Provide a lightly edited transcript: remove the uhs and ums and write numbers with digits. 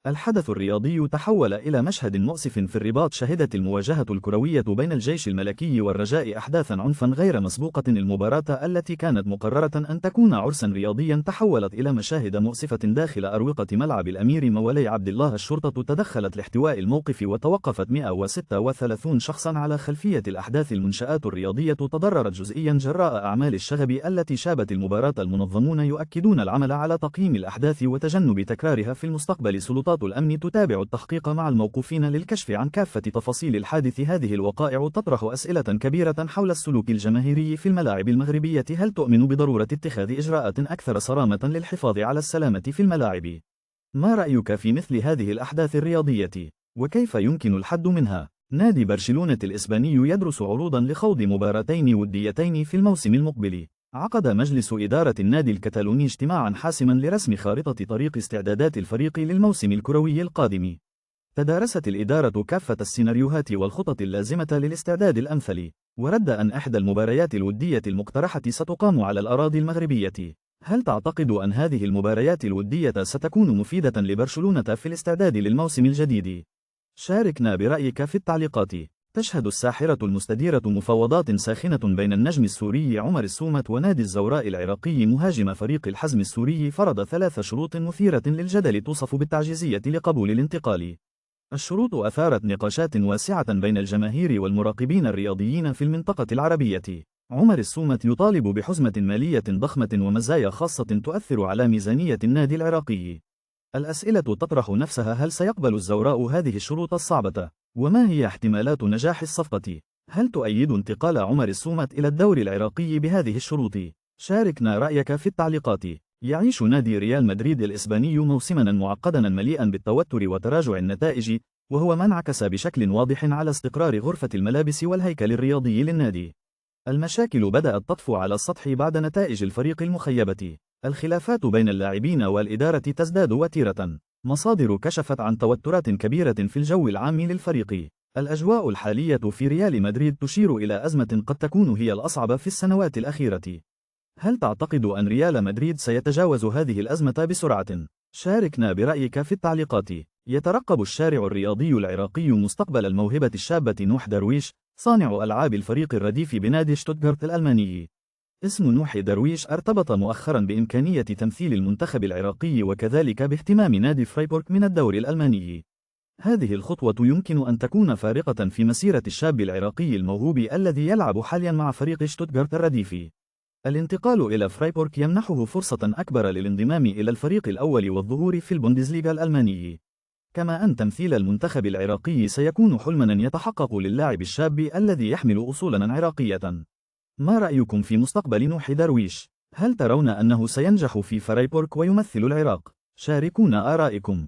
الحدث الرياضي تحول إلى مشهد مؤسف في الرباط. شهدت المواجهة الكروية بين الجيش الملكي والرجاء أحداثا عنفا غير مسبوقة. المباراة التي كانت مقررة أن تكون عرسا رياضيا تحولت إلى مشاهد مؤسفة داخل أروقة ملعب الأمير مولاي عبد الله. الشرطة تدخلت لاحتواء الموقف وتوقفت 136 شخصا على خلفية الأحداث. المنشآت الرياضية تضررت جزئيا جراء أعمال الشغب التي شابت المباراة. المنظمون يؤكدون العمل على تقييم الأحداث وتجنب تكرارها في المستقبل. سلطات الأمن تتابع التحقيق مع الموقوفين للكشف عن كافة تفاصيل الحادث. هذه الوقائع تطرح أسئلة كبيرة حول السلوك الجماهيري في الملاعب المغربية. هل تؤمن بضرورة اتخاذ إجراءات أكثر صرامة للحفاظ على السلامة في الملاعب؟ ما رأيك في مثل هذه الأحداث الرياضية؟ وكيف يمكن الحد منها؟ نادي برشلونة الإسباني يدرس عروضا لخوض مباراتين وديتين في الموسم المقبل. عقد مجلس إدارة النادي الكتالوني اجتماعا حاسما لرسم خارطة طريق استعدادات الفريق للموسم الكروي القادم. تدارست الإدارة كافة السيناريوهات والخطط اللازمة للاستعداد الأمثل، ورد أن إحدى المباريات الودية المقترحة ستقام على الأراضي المغربية. هل تعتقد أن هذه المباريات الودية ستكون مفيدة لبرشلونة في الاستعداد للموسم الجديد؟ شاركنا برأيك في التعليقات. تشهد الساحرة المستديرة مفاوضات ساخنة بين النجم السوري عمر السومة ونادي الزوراء العراقي. مهاجم فريق الحزم السوري فرض 3 شروط مثيرة للجدل توصف بالتعجيزية لقبول الانتقال. الشروط أثارت نقاشات واسعة بين الجماهير والمراقبين الرياضيين في المنطقة العربية. عمر السومة يطالب بحزمة مالية ضخمة ومزايا خاصة تؤثر على ميزانية النادي العراقي. الأسئلة تطرح نفسها: هل سيقبل الزوراء هذه الشروط الصعبة؟ وما هي احتمالات نجاح الصفقة؟ هل تؤيد انتقال عمر السومة إلى الدوري العراقي بهذه الشروط؟ شاركنا رأيك في التعليقات. يعيش نادي ريال مدريد الإسباني موسما معقدا مليئا بالتوتر وتراجع النتائج، وهو ما انعكس بشكل واضح على استقرار غرفة الملابس والهيكل الرياضي للنادي. المشاكل بدأت تطفو على السطح بعد نتائج الفريق المخيبة. الخلافات بين اللاعبين والإدارة تزداد وتيرة. مصادر كشفت عن توترات كبيرة في الجو العام للفريق. الأجواء الحالية في ريال مدريد تشير إلى أزمة قد تكون هي الأصعب في السنوات الأخيرة. هل تعتقد أن ريال مدريد سيتجاوز هذه الأزمة بسرعة؟ شاركنا برأيك في التعليقات. يترقب الشارع الرياضي العراقي مستقبل الموهبة الشابة نوح درويش، صانع ألعاب الفريق الرديف بنادي شتوتغارت الألماني. اسم نوح درويش ارتبط مؤخرا بإمكانية تمثيل المنتخب العراقي وكذلك باهتمام نادي فرايبورغ من الدوري الألماني. هذه الخطوة يمكن أن تكون فارقة في مسيرة الشاب العراقي الموهوب الذي يلعب حاليا مع فريق شتوتغارت الرديف. الانتقال إلى فرايبورغ يمنحه فرصة أكبر للانضمام إلى الفريق الأول والظهور في البوندسليغا الألماني، كما أن تمثيل المنتخب العراقي سيكون حلما يتحقق للاعب الشاب الذي يحمل أصولا عراقية. ما رأيكم في مستقبل نوح درويش؟ هل ترون أنه سينجح في فرايبورغ ويمثل العراق؟ شاركونا آرائكم.